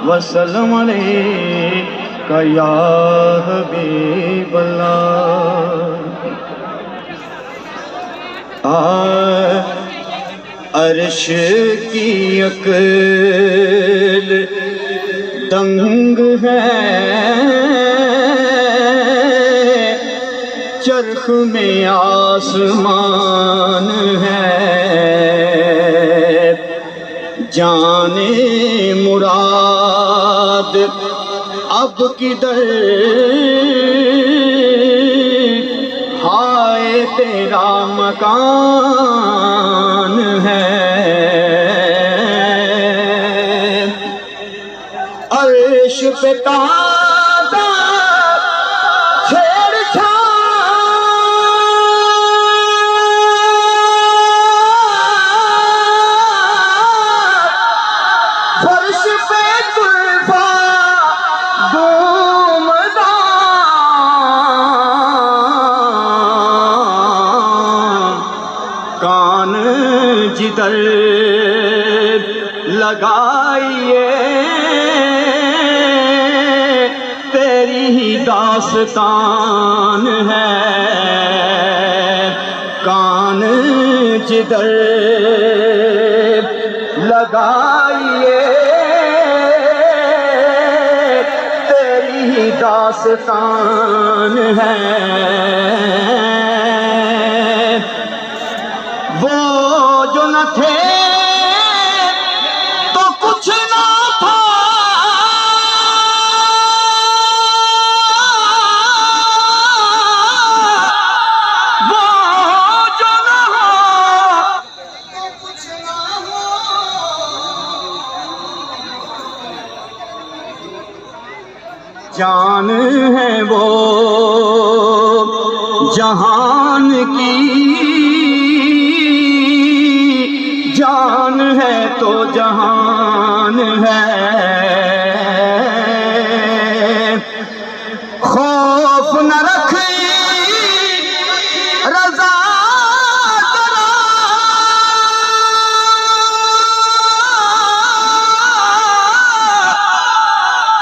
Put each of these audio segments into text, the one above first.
وسلم علیک یا حبیب اللہ۔ عرش کی عقل دنگ ہے، چرخ میں آسمان ہے، جانے مراد اب کدھر، ہائے تیرا مکان ہے۔ عرش پہ تازہ چھیڑ چھاڑ، فرش پہ طرفہ بومدان، کان جدھر لگائیے تیری ہی داستان ہے، کان جدھر لگائیے تیری ہی داستان ہے۔ وہ جو نہ تھے تو کچھ نہ تھا، وہ جو نہ ہو تو کچھ نہ ہو، جان ہے وہ جہان کی، جان ہے تو جہان ہے، خوف نہ رکھ رضا ذرا،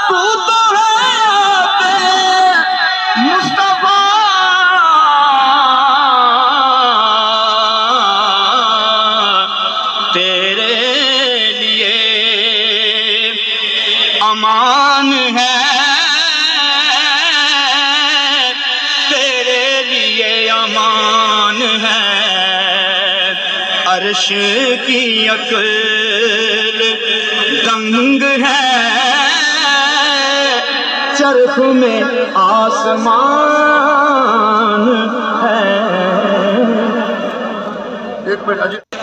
تو تو ہے مصطفیٰ، تیرے لیے امان ہے، تیرے لیے امان ہے۔ عرش کی عقل دنگ ہے، چرخ میں آسمان ہے۔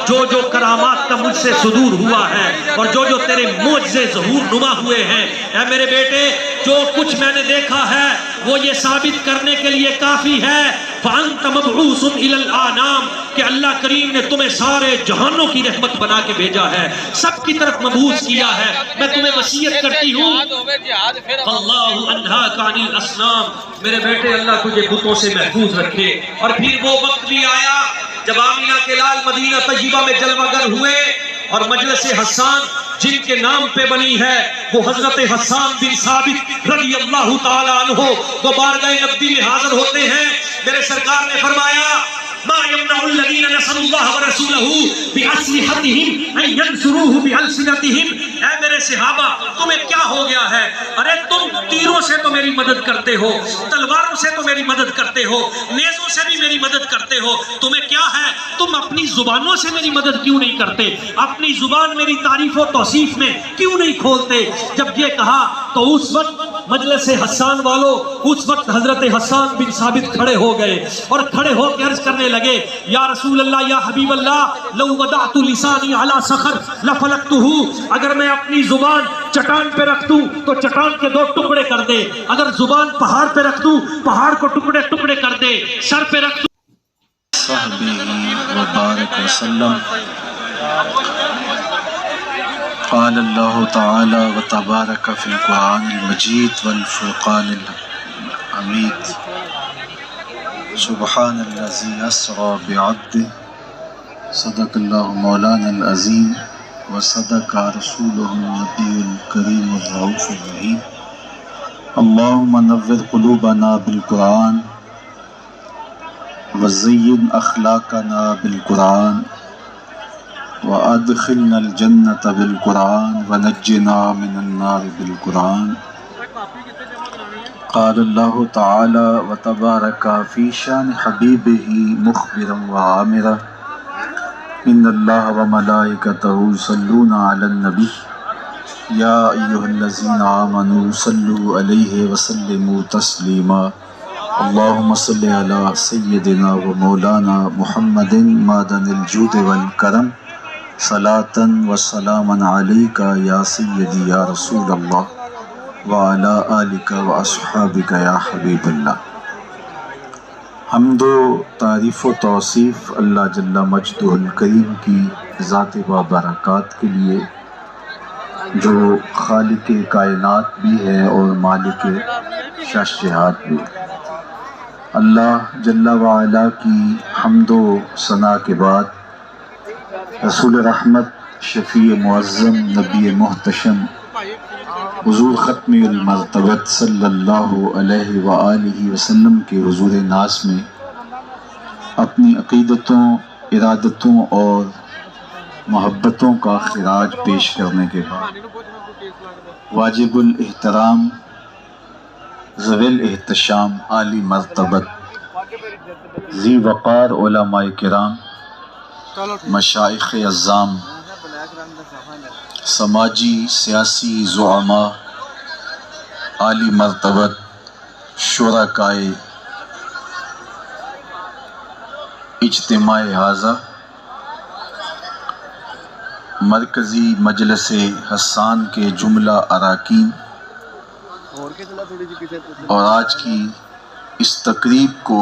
جو جو کرامات کا مجھ سے صدور ہوا ہے اور جو جو تیرے معجزے ظہور نما ہوئے ہیں، اے میرے بیٹے جو کچھ میں نے دیکھا ہے وہ یہ ثابت کرنے کے لیے کافی ہے فَأَنْتَ مَبْعُوثٌ إِلَى الْآنَامِ کہ اللہ کریم نے تمہیں سارے جہانوں کی رحمت بنا کے بھیجا ہے، سب کی طرف مبعوث کیا ہے۔ میں تمہیں وصیت کرتی ہوں اللہ انہاک عن الاسنام، میرے بیٹے اللہ تجھے بتوں سے محفوظ رکھے۔ اور پھر وہ وقت بھی آیا جب آمینہ کے لال مدینہ طیبہ میں جلوہ گر ہوئے اور مجلس حسان جن کے نام پہ بنی ہے وہ حضرت حسان بن ثابت رضی اللہ تعالیٰ عنہ وہ بارگاہ نبی میں حاضر ہوتے ہیں۔ میرے سرکار نے فرمایا ما يمنع الذين نصروا الله ورسوله بأسلحتهم أن ينصروه بألسنتهم۔ اے میرے صحابہ تمہیں کیا ہو گیا ہے؟ ارے تم تیروں سے تو میری مدد کرتے ہو، تلواروں سے تو میری مدد کرتے ہو، نیزوں سے بھی میری مدد کرتے ہو، تمہیں کیا ہے؟ تم اپنی زبانوں سے میری مدد کیوں نہیں کرتے؟ اپنی زبان میری تعریف و توصیف میں کیوں نہیں کھولتے؟ جب یہ کہا تو اس وقت مجلس حسان والوں اس وقت حضرت حسان بن ثابت کھڑے ہو گئے اور کھڑے ہو کے عرض کرنے لگے یا رسول اللہ یا حبیب اللہ لو وضعت لسانی علی صخر لفلقتہ، اگر میں اپنی زبان چٹان پہ رکھ دوں تو چٹان کے 2 ٹکڑے کر دے، اگر زبان پہاڑ پہ رکھ دوں پہاڑ کو ٹکڑے ٹکڑے کر دے، سر پہ رکھ دوں صحبی وبارک وسلم۔ قال اللہ تعالی وتبارک فی القرآن المجید والفرقان الحمید سبحان الذی اسری بعبدہ صدق اللہ مولانا العظیم وصدق رسوله النبي الكريم الرؤوف الرحيم اللهم نور قلوبنا بالقرآن وزين أخلاقنا بالقرآن وأدخلنا الجنة بالقرآن ونجنا من النار بالقرآن. قال الله تعالى وتبارك في شان حبيبه مخبرا وعامرا إن الله وملائكته يصلون على النبي يا أيها الذين آمنوا صلوا عليه وسلموا تسليما. اللهم صل على سيدنا ومولانا محمد معدن الجود والكرم صلاة وسلاما عليك يا سيدي يا رسول الله وعلى آلك وأصحابك يا حبيب الله. حمد و تعریف و توصیف اللہ جل مجدہ الکریم کی ذات و برکات کے لیے جو خالق کائنات بھی ہے اور مالک شاشہات بھی. اللہ جل وعلا کی حمد و ثنا کے بعد رسول رحمت شفیع معظم نبی محتشم حضور ختم المرتبت صلی اللہ علیہ وآلہ وسلم کے حضور ناز میں اپنی عقیدتوں، ارادتوں اور محبتوں کا خراج پیش کرنے کے بعد واجب الاحترام ذوی الاحتشام عالی مرتبت ذی وقار علماء کرام مشائخ اعظام سماجی سیاسی زعماء عالی مرتبت شرکائے اجتماع حاضہ مرکزی مجلس حسان کے جملہ اراکین اور آج کی اس تقریب کو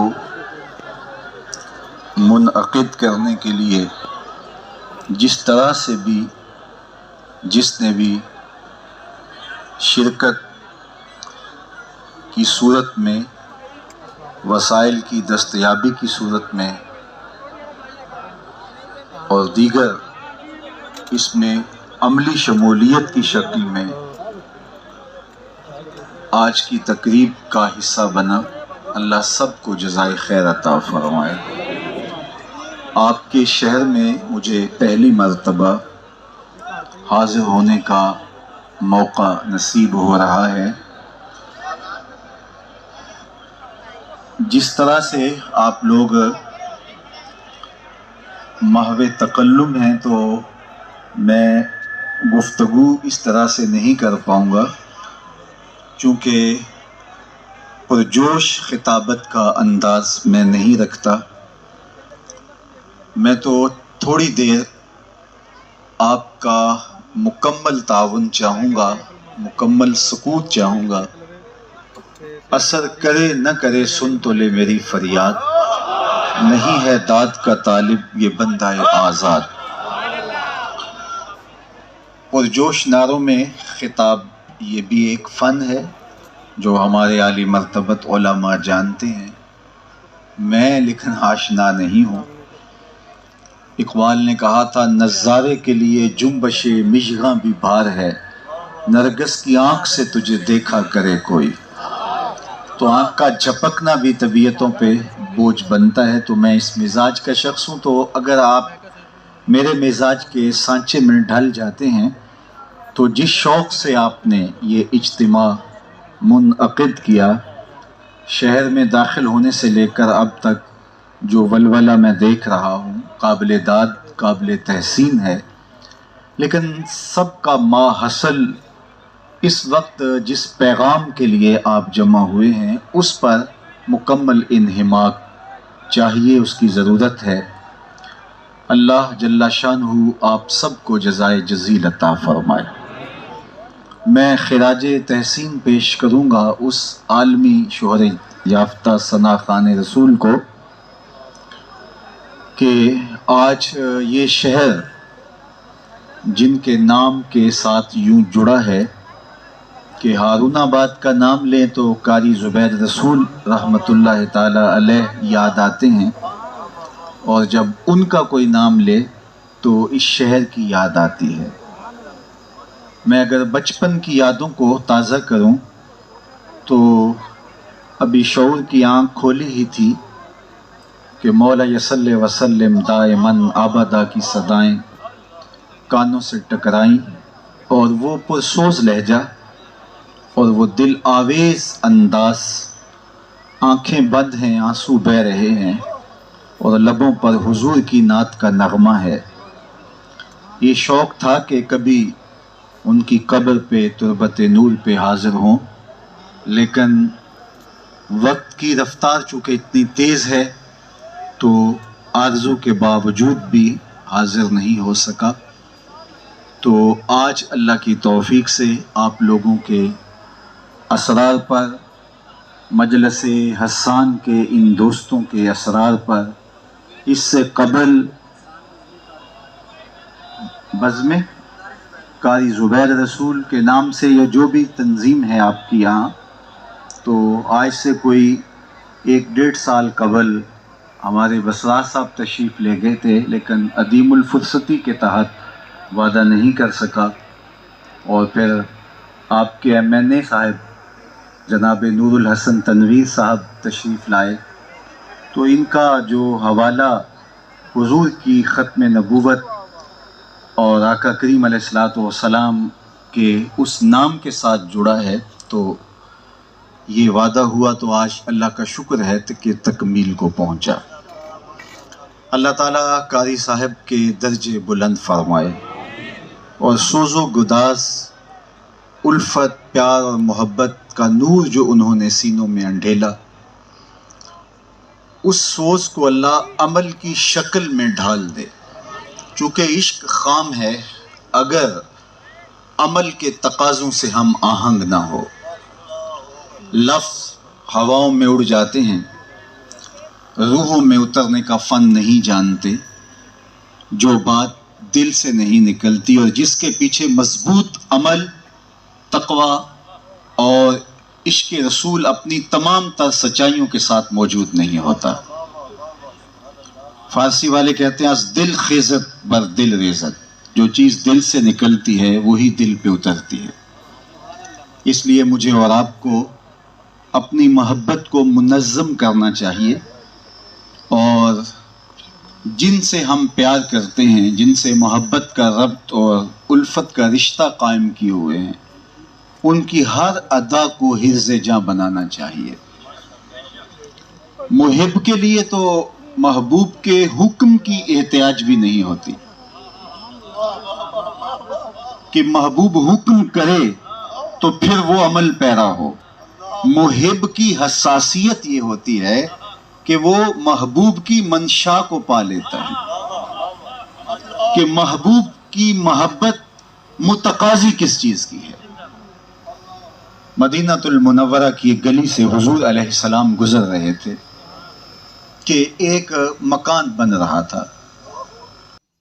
منعقد کرنے کے لیے جس طرح سے بھی جس نے بھی شرکت کی صورت میں وسائل کی دستیابی کی صورت میں اور دیگر اس میں عملی شمولیت کی شکل میں آج کی تقریب کا حصہ بنا، اللہ سب کو جزائے خیر عطا فرمائے. آپ کے شہر میں مجھے پہلی مرتبہ حاضر ہونے کا موقع نصیب ہو رہا ہے. جس طرح سے آپ لوگ محو تکلم ہیں تو میں گفتگو اس طرح سے نہیں کر پاؤں گا، چونکہ پرجوش خطابت کا انداز میں نہیں رکھتا. میں تو تھوڑی دیر آپ کا مکمل تعاون چاہوں گا، مکمل سکوت چاہوں گا. اثر کرے نہ کرے سن تو لے میری فریاد، نہیں ہے داد کا طالب یہ بندہ آزاد. پرجوش نعروں میں خطاب یہ بھی ایک فن ہے جو ہمارے عالی مرتبت علماء جانتے ہیں، میں لیکن آشنا نہیں ہوں. اقبال نے کہا تھا نظارے کے لیے جنبش مژگاں بھی بھار ہے، نرگس کی آنکھ سے تجھے دیکھا کرے کوئی. تو آنکھ کا جھپکنا بھی طبیعتوں پہ بوجھ بنتا ہے. تو میں اس مزاج کا شخص ہوں، تو اگر آپ میرے مزاج کے سانچے میں ڈھل جاتے ہیں تو جس شوق سے آپ نے یہ اجتماع منعقد کیا، شہر میں داخل ہونے سے لے کر اب تک جو ولولہ میں دیکھ رہا ہوں قابل داد قابل تحسین ہے. لیکن سب کا ماحصل اس وقت جس پیغام کے لیے آپ جمع ہوئے ہیں اس پر مکمل انہماک چاہیے، اس کی ضرورت ہے. اللہ جل شانہ آپ سب کو جزائے جزیل عطا فرمائے. میں خراج تحسین پیش کروں گا اس عالمی شہرت یافتہ ثنا خوان رسول کو کہ آج یہ شہر جن کے نام کے ساتھ یوں جڑا ہے کہ ہارون آباد کا نام لیں تو قاری زبیر رسول رحمۃ اللہ تعالی علیہ یاد آتے ہیں، اور جب ان کا کوئی نام لے تو اس شہر کی یاد آتی ہے. میں اگر بچپن کی یادوں کو تازہ کروں تو ابھی شعور کی آنکھ کھولی ہی تھی کہ مولا یصلی وسلم دائماً آبادہ کی صدائیں کانوں سے ٹکرائیں، اور وہ پرسوز لہجہ اور وہ دل آویز انداز، آنکھیں بند ہیں آنسو بہہ رہے ہیں اور لبوں پر حضور کی نعت کا نغمہ ہے۔ یہ شوق تھا کہ کبھی ان کی قبر پہ تربت نور پہ حاضر ہوں، لیکن وقت کی رفتار چونکہ اتنی تیز ہے تو آرزو کے باوجود بھی حاضر نہیں ہو سکا۔ تو آج اللہ کی توفیق سے آپ لوگوں کے اسرار پر، مجلس حسان کے ان دوستوں کے اسرار پر، اس سے قبل بزم قاری زبیر رسول کے نام سے یا جو بھی تنظیم ہے آپ کی یہاں، تو آج سے کوئی 1-1.5 سال قبل ہمارے بسراج صاحب تشریف لے گئے تھے، لیکن عدیم الفرصتی کے تحت وعدہ نہیں کر سکا، اور پھر آپ کے MNA صاحب جناب نور الحسن تنویر صاحب تشریف لائے، تو ان کا جو حوالہ حضور کی ختم نبوت اور آقا کریم علیہ الصلوۃ والسلام کے اس نام کے ساتھ جڑا ہے، تو یہ وعدہ ہوا تو آج اللہ کا شکر ہے کہ تکمیل کو پہنچا۔ اللہ تعالیٰ قاری صاحب کے درجے بلند فرمائے اور سوز و گداز، الفت، پیار اور محبت کا نور جو انہوں نے سینوں میں انڈھیلا، اس سوز کو اللہ عمل کی شکل میں ڈھال دے، چونکہ عشق خام ہے اگر عمل کے تقاضوں سے ہم آہنگ نہ ہو۔ لفظ ہواؤں میں اڑ جاتے ہیں، روحوں میں اترنے کا فن نہیں جانتے، جو بات دل سے نہیں نکلتی اور جس کے پیچھے مضبوط عمل، تقوی اور عشق رسول اپنی تمام تر سچائیوں کے ساتھ موجود نہیں ہوتا۔ فارسی والے کہتے ہیں از دل خیزت بر دل ریزت، جو چیز دل سے نکلتی ہے وہی دل پہ اترتی ہے۔ اس لیے مجھے اور آپ کو اپنی محبت کو منظم کرنا چاہیے، اور جن سے ہم پیار کرتے ہیں، جن سے محبت کا ربط اور الفت کا رشتہ قائم کیے ہوئے ہیں، ان کی ہر ادا کو حرز جاں بنانا چاہیے۔ محب کے لیے تو محبوب کے حکم کی احتیاج بھی نہیں ہوتی کہ محبوب حکم کرے تو پھر وہ عمل پیرا ہو۔ محب کی حساسیت یہ ہوتی ہے کہ وہ محبوب کی منشا کو پا لیتا ہے کہ محبوب کی محبت متقاضی کس چیز کی ہے۔ مدینہ المنورہ کی ایک گلی سے حضور علیہ السلام گزر رہے تھے کہ ایک مکان بن رہا تھا،